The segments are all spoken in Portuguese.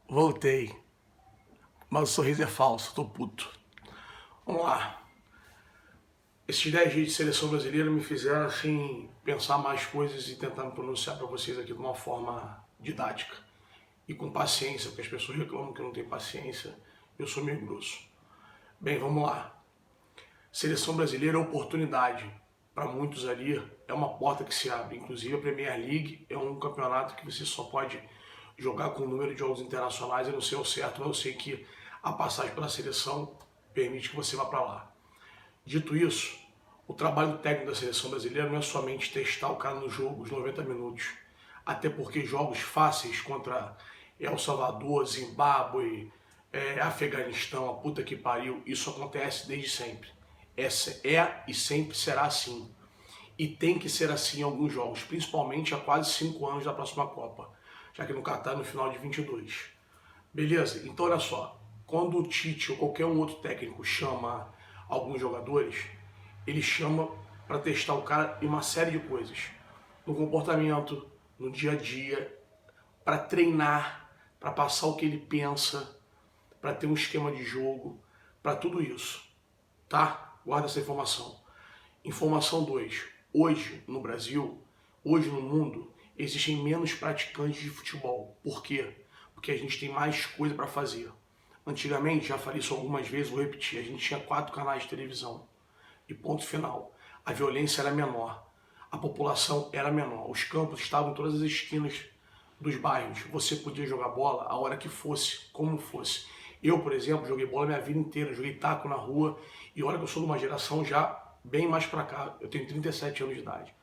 Voltei, mas o sorriso é falso, tô puto. Vamos lá. Esses 10 dias de seleção brasileira me fizeram, assim, pensar mais coisas e tentar me pronunciar para vocês aqui de uma forma didática e com paciência, porque as pessoas reclamam que eu não tenho paciência, eu sou meio grosso. Bem, vamos lá. Seleção brasileira é oportunidade. Para muitos ali, é uma porta que se abre. Inclusive, a Premier League é um campeonato que você só pode jogar com o número de jogos internacionais. Eu não sei ao certo, mas eu sei que a passagem pela seleção permite que você vá para lá. Dito isso, o trabalho técnico da seleção brasileira não é somente testar o cara no jogo, os 90 minutos. Até porque jogos fáceis contra El Salvador, Zimbábue, Afeganistão, a puta que pariu, isso acontece desde sempre. Essa é e sempre será assim. E tem que ser assim em alguns jogos, principalmente há quase 5 anos da próxima Copa, já que no Catar no final de 22. Beleza? Então olha só, quando o Tite ou qualquer um outro técnico chama alguns jogadores, ele chama para testar o cara em uma série de coisas. No comportamento, no dia a dia, para treinar, para passar o que ele pensa, para ter um esquema de jogo, para tudo isso. Tá? Guarda essa informação. Informação 2. Hoje, no Brasil, hoje no mundo, existem menos praticantes de futebol. Por quê? Porque a gente tem mais coisa para fazer. Antigamente, já falei isso algumas vezes, vou repetir, a gente tinha 4 canais de televisão. E ponto final. A violência era menor. A população era menor. Os campos estavam em todas as esquinas dos bairros. Você podia jogar bola a hora que fosse, como fosse. Eu, por exemplo, joguei bola minha vida inteira, joguei taco na rua. E olha que eu sou de uma geração já bem mais pra cá. Eu tenho 37 anos de idade.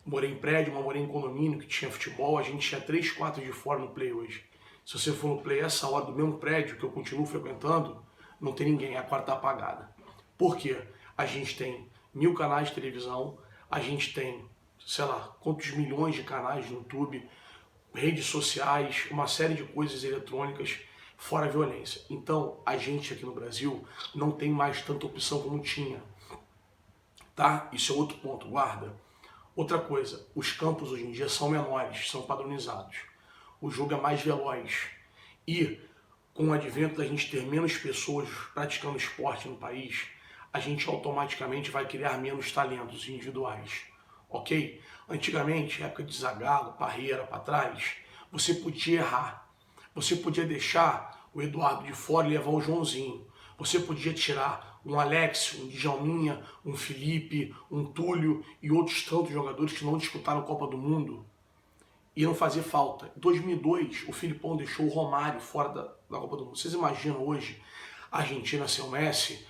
Morei em prédio, mas morei em condomínio que tinha futebol. A gente tinha 3 quartos de fora no play hoje. Se você for no play essa hora do mesmo prédio que eu continuo frequentando, não tem ninguém, a quadra tá apagada. Por quê? A gente tem 1000 canais de televisão, a gente tem, sei lá, quantos milhões de canais no YouTube, redes sociais, uma série de coisas eletrônicas, fora a violência. Então, a gente aqui no Brasil não tem mais tanta opção como tinha. Tá? Isso é outro ponto, guarda. Outra coisa, os campos hoje em dia são menores, são padronizados. O jogo é mais veloz. E com o advento da gente ter menos pessoas praticando esporte no país, a gente automaticamente vai criar menos talentos individuais. Ok? Antigamente, época de Zagallo, Parreira, para trás, você podia errar. Você podia deixar o Eduardo de fora e levar o Joãozinho. Você podia tirar um Alex, um Djalminha, um Felipe, um Túlio e outros tantos jogadores que não disputaram a Copa do Mundo e não fazer falta. Em 2002, o Filipão deixou o Romário fora da Copa do Mundo. Vocês imaginam hoje a Argentina sem o Messi?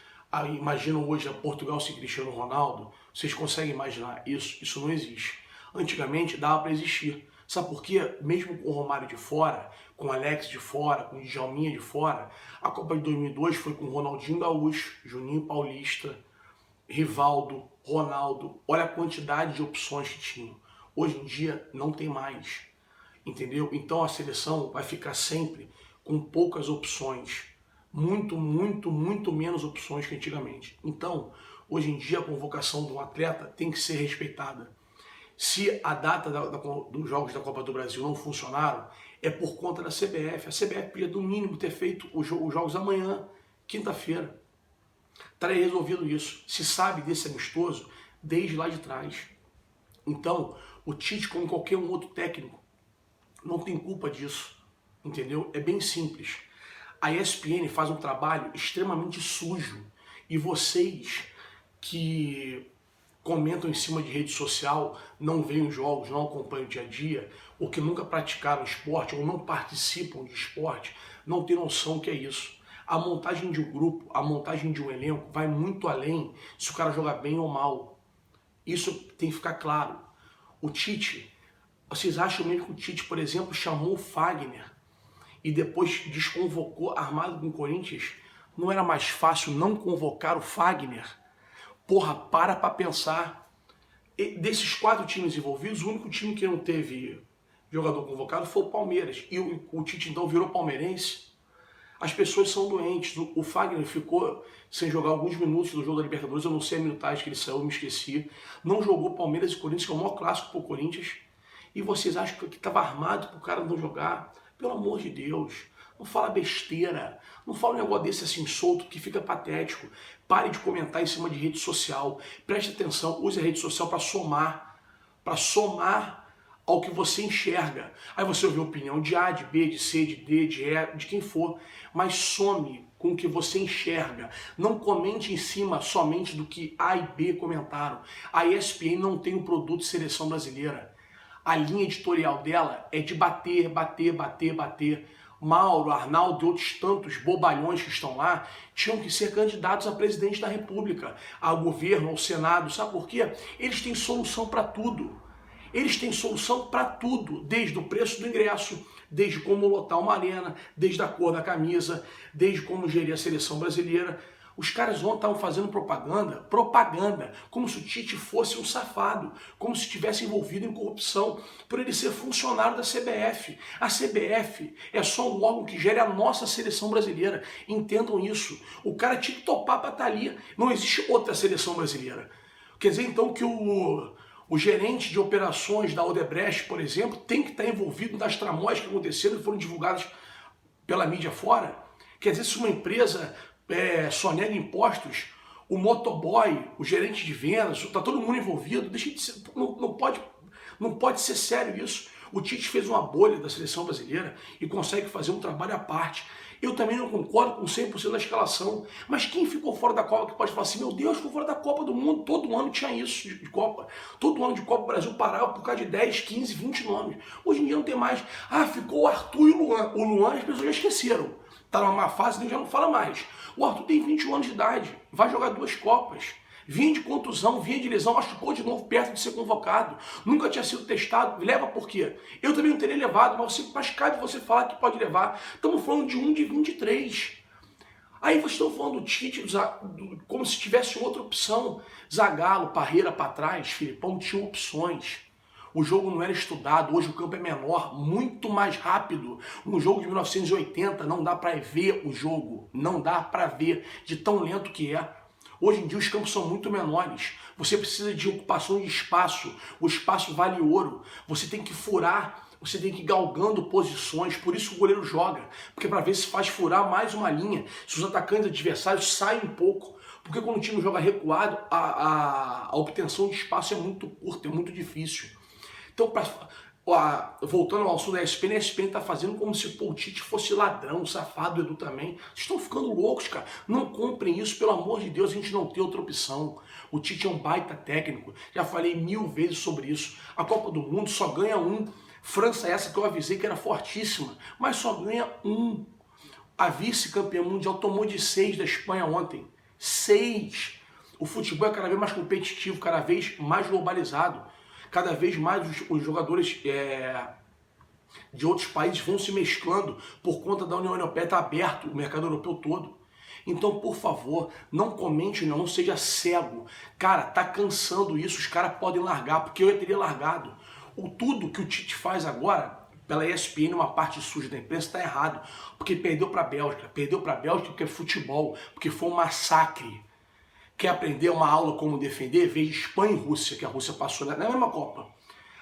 Imaginam hoje a Portugal sem Cristiano Ronaldo? Vocês conseguem imaginar isso? Isso não existe. Antigamente dava para existir. Sabe por quê? Mesmo com o Romário de fora, com o Alex de fora, com o Djalminha de fora, a Copa de 2002 foi com Ronaldinho Gaúcho, Juninho Paulista, Rivaldo, Ronaldo. Olha a quantidade de opções que tinham. Hoje em dia não tem mais, entendeu? Então a seleção vai ficar sempre com poucas opções, muito menos opções que antigamente. Então, hoje em dia a convocação de um atleta tem que ser respeitada. Se a data dos Jogos da Copa do Brasil não funcionaram, é por conta da CBF. A CBF podia, no mínimo, ter feito os jogos amanhã, quinta-feira. Estaria resolvido isso. Se sabe desse amistoso desde lá de trás. Então, o Tite, como qualquer um outro técnico, não tem culpa disso. Entendeu? É bem simples. A ESPN faz um trabalho extremamente sujo. E vocês que comentam em cima de rede social, não veem os jogos, não acompanham o dia a dia, ou que nunca praticaram esporte, ou não participam de esporte, não tem noção do que é isso. A montagem de um grupo, a montagem de um elenco vai muito além se o cara jogar bem ou mal. Isso tem que ficar claro. O Tite, vocês acham mesmo que o Tite, por exemplo, chamou o Fagner e depois desconvocou armado com o Corinthians? Não era mais fácil não convocar o Fagner? Porra, para pensar. E desses 4 times envolvidos, o único time que não teve jogador convocado foi o Palmeiras. E o Tite então virou palmeirense. As pessoas são doentes. O Fagner ficou sem jogar alguns minutos do jogo da Libertadores. Eu não sei a minutagem que ele saiu, me esqueci. Não jogou Palmeiras e Corinthians, que é o maior clássico pro Corinthians. E vocês acham que estava armado pro cara não jogar? Pelo amor de Deus. Não fala besteira. Não fala um negócio desse assim solto que fica patético. Pare de comentar em cima de rede social. Preste atenção, use a rede social para somar. Para somar ao que você enxerga. Aí você ouve a opinião de A, de B, de C, de D, de E, de quem for. Mas some com o que você enxerga. Não comente em cima somente do que A e B comentaram. A ESPN não tem um produto de seleção brasileira. A linha editorial dela é de bater, bater, bater, bater. Mauro, Arnaldo e outros tantos bobalhões que estão lá tinham que ser candidatos a presidente da República, ao governo, ao Senado. Sabe por quê? Eles têm solução para tudo. Eles têm solução para tudo, desde o preço do ingresso, desde como lotar uma arena, desde a cor da camisa, desde como gerir a seleção brasileira. Os caras ontem estavam fazendo propaganda, como se o Tite fosse um safado, como se estivesse envolvido em corrupção, por ele ser funcionário da CBF. A CBF é só um órgão que gere a nossa seleção brasileira. Entendam isso. O cara tinha que topar para estar ali. Não existe outra seleção brasileira. Quer dizer, então, que o gerente de operações da Odebrecht, por exemplo, tem que estar envolvido nas tramóias que aconteceram e foram divulgadas pela mídia fora. Quer dizer, se uma empresa sonega impostos, o motoboy, o gerente de vendas, está todo mundo envolvido, deixa de ser, não pode ser sério isso. O Tite fez uma bolha da seleção brasileira e consegue fazer um trabalho à parte. Eu também não concordo com 100% da escalação, mas quem ficou fora da Copa que pode falar assim, meu Deus, ficou fora da Copa do Mundo, todo ano tinha isso de Copa. Todo ano de Copa o Brasil parava por causa de 10, 15, 20 nomes. Hoje em dia não tem mais. Ah, ficou o Arthur e o Luan. O Luan as pessoas já esqueceram. Tá numa má fase, então já não fala mais. O Arthur tem 21 anos de idade, vai jogar 2 Copas. Vinha de contusão, vinha de lesão, machucou de novo perto de ser convocado. Nunca tinha sido testado. Leva por quê? Eu também não teria levado, mas cabe você falar que pode levar. Estamos falando de um de 23. Aí vocês estão falando do Tite como se tivesse outra opção. Zagallo, Parreira para trás, Filipão tinha opções. O jogo não era estudado, hoje o campo é menor, muito mais rápido. Um jogo de 1980 não dá para ver o jogo, não dá para ver de tão lento que é. Hoje em dia os campos são muito menores, você precisa de ocupação de espaço, o espaço vale ouro, você tem que furar, você tem que ir galgando posições, por isso o goleiro joga, porque para ver se faz furar mais uma linha, se os atacantes adversários saem um pouco, porque quando o time joga recuado, a obtenção de espaço é muito curta, é muito difícil. Então, voltando ao assunto da ESPN, a ESPN está fazendo como se o Tite fosse ladrão, safado, Edu também. Vocês estão ficando loucos, cara. Não comprem isso, pelo amor de Deus, a gente não tem outra opção. O Tite é um baita técnico, já falei 1000 vezes sobre isso. A Copa do Mundo só ganha um. França, essa que eu avisei que era fortíssima, mas só ganha um. A vice-campeã mundial tomou de 6 da Espanha ontem. 6! O futebol é cada vez mais competitivo, cada vez mais globalizado. Cada vez mais os jogadores de outros países vão se mesclando por conta da União Europeia estar aberto, o mercado europeu todo. Então, por favor, não comente não seja cego. Cara, tá cansando isso, os caras podem largar, porque eu teria largado. Tudo que o Tite faz agora, pela ESPN, uma parte suja da imprensa, está errado. Porque perdeu para a Bélgica. Perdeu para a Bélgica porque é futebol, porque foi um massacre. Quer aprender uma aula como defender? Veja Espanha e Rússia, que a Rússia passou na mesma Copa.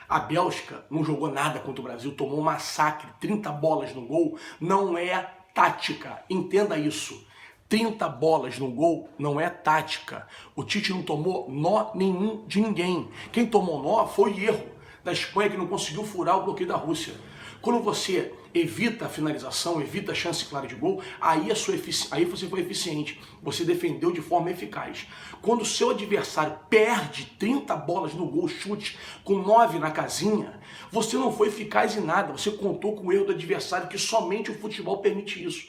A Bélgica não jogou nada contra o Brasil, tomou um massacre, 30 bolas no gol, não é tática. Entenda isso. 30 bolas no gol não é tática. O Tite não tomou nó nenhum de ninguém. Quem tomou nó foi erro da Espanha, que não conseguiu furar o bloqueio da Rússia. Quando você evita a finalização, evita a chance clara de gol, aí você foi eficiente, você defendeu de forma eficaz. Quando o seu adversário perde 30 bolas no gol chute, com 9 na casinha, você não foi eficaz em nada, você contou com o erro do adversário, que somente o futebol permite isso.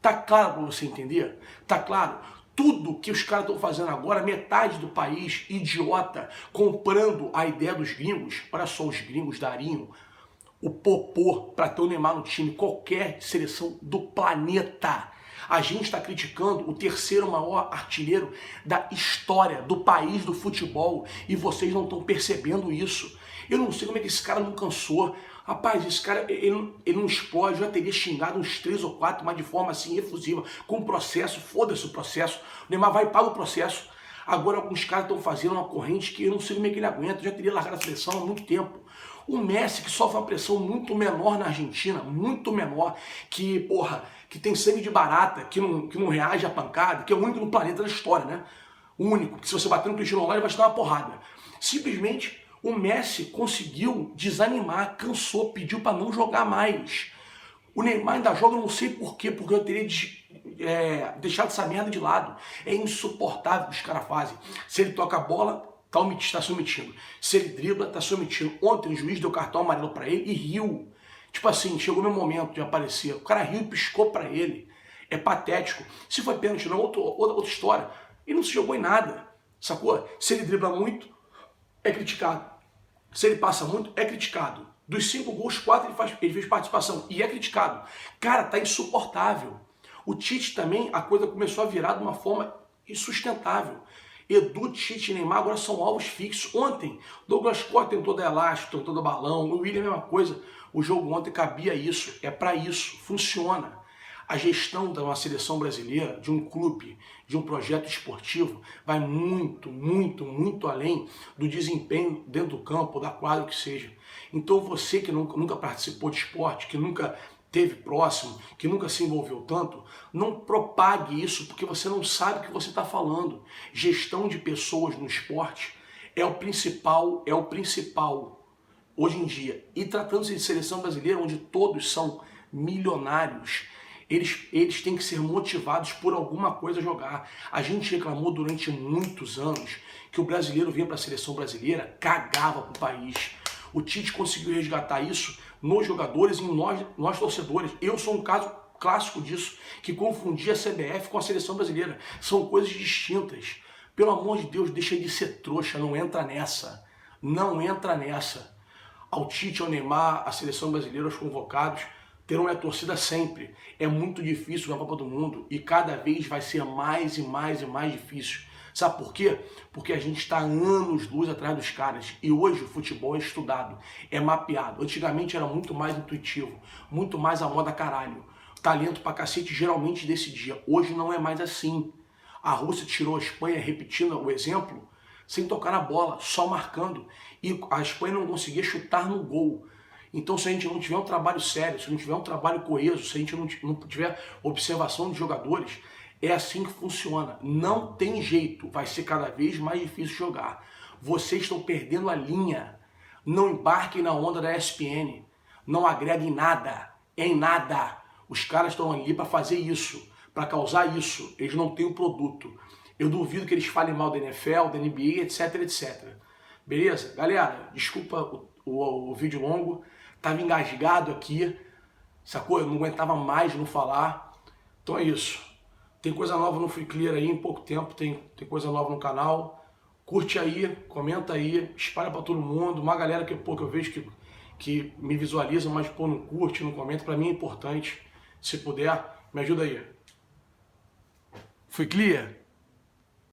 Tá claro para você entender? Tá claro? Tudo que os caras estão fazendo agora, metade do país, idiota, comprando a ideia dos gringos, olha só, os gringos dariam o popô para ter o Neymar no time, qualquer seleção do planeta. A gente está criticando o terceiro maior artilheiro da história do país do futebol e vocês não estão percebendo isso. Eu não sei como é que esse cara não cansou. Rapaz, esse cara, ele não explode, já teria xingado uns 3 ou 4, mas de forma assim efusiva, com processo, foda-se o processo. O Neymar vai e paga o processo. Agora alguns caras estão fazendo uma corrente que eu não sei como é que ele aguenta, já teria largado a seleção há muito tempo. O Messi, que sofre uma pressão muito menor na Argentina, muito menor, que, porra, que tem sangue de barata, que não reage à pancada, que é o único no planeta da história, né? O único, que se você bater no Cristiano Ronaldo, ele vai te dar uma porrada. Simplesmente, o Messi conseguiu desanimar, cansou, pediu para não jogar mais. O Neymar ainda joga, eu não sei por quê, porque eu teria deixado essa merda de lado. É insuportável o que os caras fazem. Se ele toca a bola, tá se omitindo. Se ele dribla, tá se omitindo. Ontem o juiz deu cartão amarelo pra ele e riu. Tipo assim, chegou meu momento de aparecer. O cara riu e piscou pra ele. É patético. Se foi pênalti não, outra história. Ele não se jogou em nada, sacou? Se ele dribla muito, é criticado. Se ele passa muito, é criticado. Dos 5 gols, 4 ele fez participação e é criticado. Cara, tá insuportável. O Tite também, a coisa começou a virar de uma forma insustentável. Edu, Tite e Neymar agora são alvos fixos. Ontem, Douglas Costa tentou dar elástico, tentou dar balão, o William a mesma coisa. O jogo ontem cabia isso, é para isso, funciona. A gestão de uma seleção brasileira, de um clube, de um projeto esportivo, vai muito, muito, muito além do desempenho dentro do campo, da quadra, o que seja. Então você que nunca participou de esporte, que nunca teve próximo, que nunca se envolveu tanto, não propague isso porque você não sabe o que você está falando. Gestão de pessoas no esporte é o principal hoje em dia. E tratando-se de seleção brasileira, onde todos são milionários, eles têm que ser motivados por alguma coisa a jogar. A gente reclamou durante muitos anos que o brasileiro vinha para a seleção brasileira, cagava para o país. O Tite conseguiu resgatar isso nos jogadores e em nós torcedores. Eu sou um caso clássico disso, que confundia a CBF com a seleção brasileira. São coisas distintas. Pelo amor de Deus, deixa de ser trouxa, não entra nessa. Não entra nessa. Ao Tite, ao Neymar, à seleção brasileira, aos convocados, terão minha torcida sempre. É muito difícil na Copa do Mundo e cada vez vai ser mais e mais e mais difícil. Sabe por quê? Porque a gente está anos-luz atrás dos caras e hoje o futebol é estudado, é mapeado. Antigamente era muito mais intuitivo, muito mais a moda caralho. Talento pra cacete geralmente decidia. Hoje não é mais assim. A Rússia tirou a Espanha, repetindo o exemplo, sem tocar na bola, só marcando. E a Espanha não conseguia chutar no gol. Então, se a gente não tiver um trabalho sério, se não tiver um trabalho coeso, se a gente não tiver observação de jogadores, é assim que funciona. Não tem jeito, vai ser cada vez mais difícil jogar. Vocês estão perdendo a linha. Não embarquem na onda da ESPN. Não agreguem nada, em nada. Os caras estão ali para fazer isso, para causar isso. Eles não têm o produto. Eu duvido que eles falem mal da NFL, da NBA, etc, etc. Beleza? Galera, desculpa o vídeo longo. Tava engasgado aqui, sacou? Eu não aguentava mais não falar. Então é isso. Tem coisa nova no Free Clear aí, em pouco tempo tem coisa nova no canal. Curte aí, comenta aí, espalha pra todo mundo. Uma galera que, pô, que eu vejo que me visualiza, mas pô, não curte, não comenta. Pra mim é importante. Se puder, me ajuda aí. Free Clear.